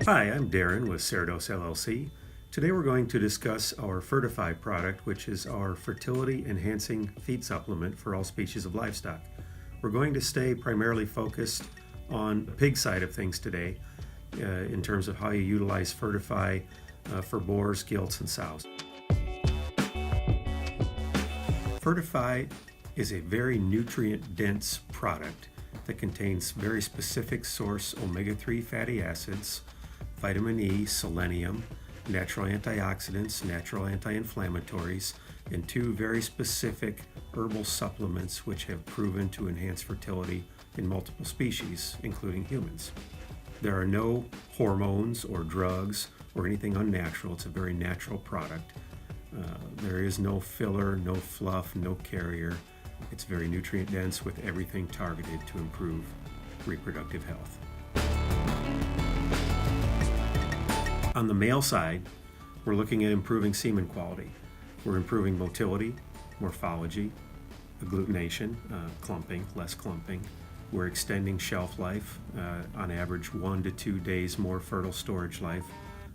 Hi, I'm Darren with Cerdos LLC. Today we're going to discuss our Fertify product, which is our fertility enhancing feed supplement for all species of livestock. We're going to stay primarily focused on the pig side of things today in terms of how you utilize Fertify for boars, gilts, and sows. Fertify is a very nutrient-dense product that contains very specific source omega-3 fatty acids, vitamin E, selenium, natural antioxidants, natural anti-inflammatories, and two very specific herbal supplements which have proven to enhance fertility in multiple species, including humans. There are no hormones or drugs or anything unnatural. It's a very natural product. There is no filler, no fluff, no carrier. It's very nutrient dense with everything targeted to improve reproductive health. On the male side, we're looking at improving semen quality. We're improving motility, morphology, agglutination, clumping, less clumping. We're extending shelf life, on average 1 to 2 days more fertile storage life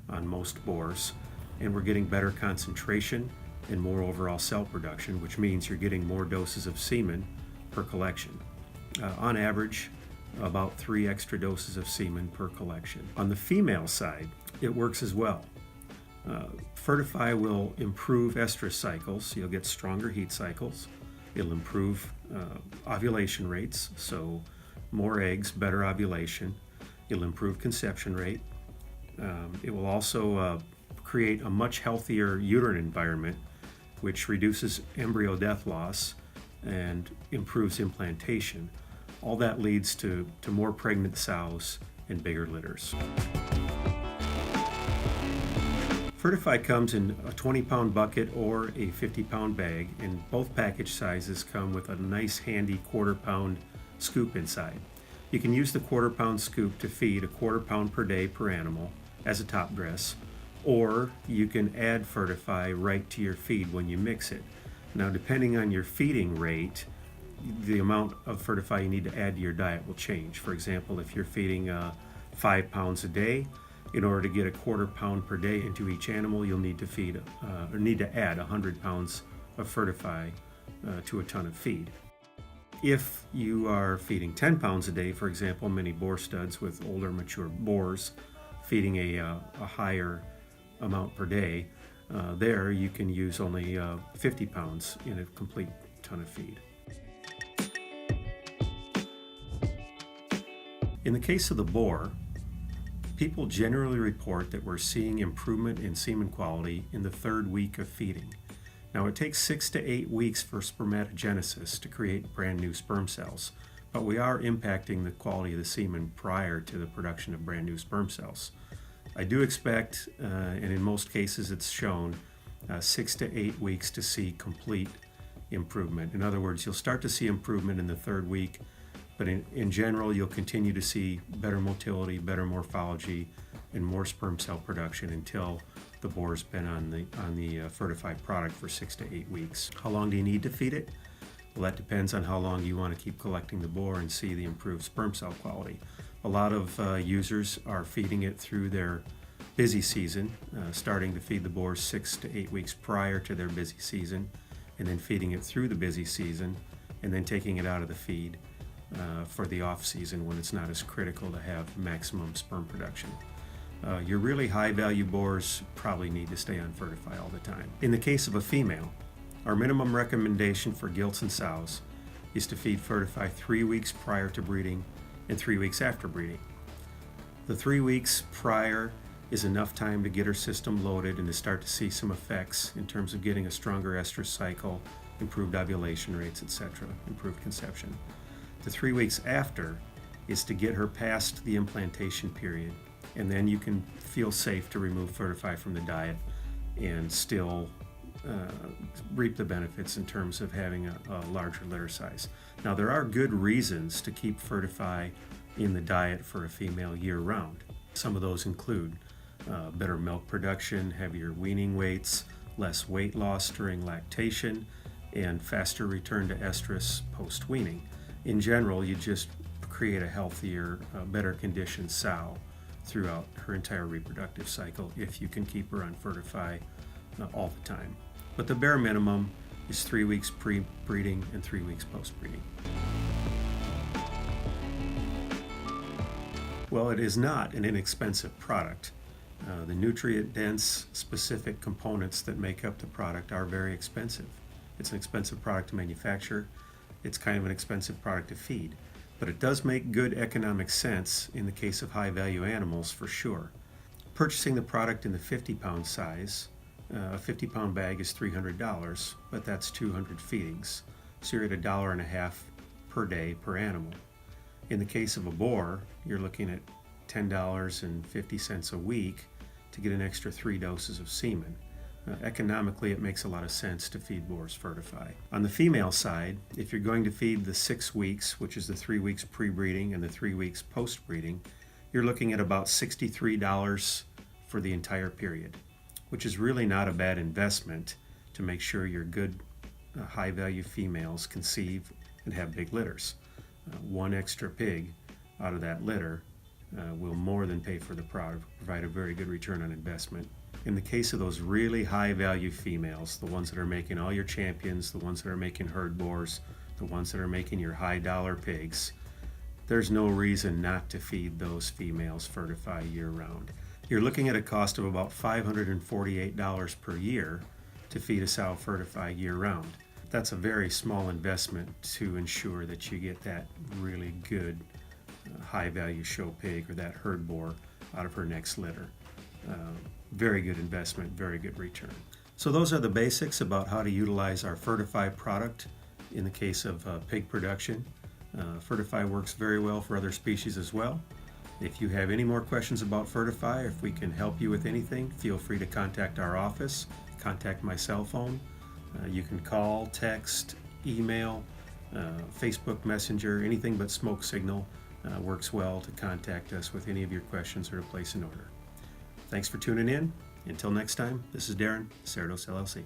on most boars. And we're getting better concentration and more overall cell production, which means you're getting more doses of semen per collection. On average, about 3 extra doses of semen per collection. On the female side, it works as well. Fertify will improve estrus cycles. You'll get stronger heat cycles. It'll improve ovulation rates, so more eggs, better ovulation. It'll improve conception rate. It will also create a much healthier uterine environment, which reduces embryo death loss and improves implantation. All that leads to more pregnant sows and bigger litters. Fertify comes in a 20-pound bucket or a 50-pound bag, and both package sizes come with a nice handy quarter-pound scoop inside. You can use the quarter-pound scoop to feed a quarter-pound per day per animal as a top dress, or you can add Fertify right to your feed when you mix it. Now, depending on your feeding rate, the amount of Fertify you need to add to your diet will change. For example, if you're feeding 5 pounds a day, in order to get a quarter pound per day into each animal, you'll need to add 100 pounds of Fertify to a ton of feed. If you are feeding 10 pounds a day, for example, many boar studs with older mature boars feeding a higher amount per day, there you can use only 50 pounds in a complete ton of feed. In the case of the boar, people generally report that we're seeing improvement in semen quality in the 3rd week of feeding. Now, it takes 6 to 8 weeks for spermatogenesis to create brand new sperm cells, but we are impacting the quality of the semen prior to the production of brand new sperm cells. I do expect, and in most cases it's shown, 6 to 8 weeks to see complete improvement. In other words, you'll start to see improvement in the 3rd week, but in general, you'll continue to see better motility, better morphology, and more sperm cell production until the boar's been on the Fertify product for 6 to 8 weeks. How long do you need to feed it? Well, that depends on how long you want to keep collecting the boar and see the improved sperm cell quality. A lot of users are feeding it through their busy season, starting to feed the boars 6 to 8 weeks prior to their busy season, and then feeding it through the busy season, and then taking it out of the feed for the off season when it's not as critical to have maximum sperm production. Your really high value boars probably need to stay on Fertify all the time. In the case of a female, our minimum recommendation for gilts and sows is to feed Fertify 3 weeks prior to breeding and 3 weeks after breeding. The 3 weeks prior is enough time to get her system loaded and to start to see some effects in terms of getting a stronger estrus cycle, improved ovulation rates, etc., improved conception. The 3 weeks after is to get her past the implantation period, and then you can feel safe to remove Fertify from the diet and still reap the benefits in terms of having a larger litter size. Now, there are good reasons to keep Fertify in the diet for a female year-round. Some of those include better milk production, heavier weaning weights, less weight loss during lactation, and faster return to estrus post-weaning. In general, you just create a healthier, better conditioned sow throughout her entire reproductive cycle if you can keep her on Fertify all the time. But the bare minimum is 3 weeks pre-breeding and 3 weeks post-breeding. Well, it is not an inexpensive product. The nutrient-dense specific components that make up the product are very expensive. It's an expensive product to manufacture. It's kind of an expensive product to feed. But it does make good economic sense in the case of high-value animals for sure. Purchasing the product in the 50-pound size, a 50-pound bag is $300, but that's 200 feedings. So you're at $1.50 per day per animal. In the case of a boar, you're looking at $10.50 a week to get an extra 3 doses of semen. Economically, it makes a lot of sense to feed boars Fertify. On the female side, if you're going to feed the 6 weeks, which is the 3 weeks pre-breeding and the 3 weeks post-breeding, you're looking at about $63 for the entire period, which is really not a bad investment to make sure your good high-value females conceive and have big litters. One extra pig out of that litter will more than pay for the product, provide a very good return on investment. In the case of those really high-value females, the ones that are making all your champions, the ones that are making herd boars, the ones that are making your high-dollar pigs, there's no reason not to feed those females Fertify year-round. You're looking at a cost of about $548 per year to feed a sow Fertify year-round. That's a very small investment to ensure that you get that really good high-value show pig or that herd boar out of her next litter. Very good investment, very good return. So those are the basics about how to utilize our Fertify product in the case of pig production. Fertify works very well for other species as well. If you have any more questions about Fertify, if we can help you with anything, feel free to contact our office, contact my cell phone. You can call, text, email, Facebook Messenger, anything but smoke signal works well to contact us with any of your questions or to place an order. Thanks for tuning in. Until next time, this is Darren, Cerdos LLC.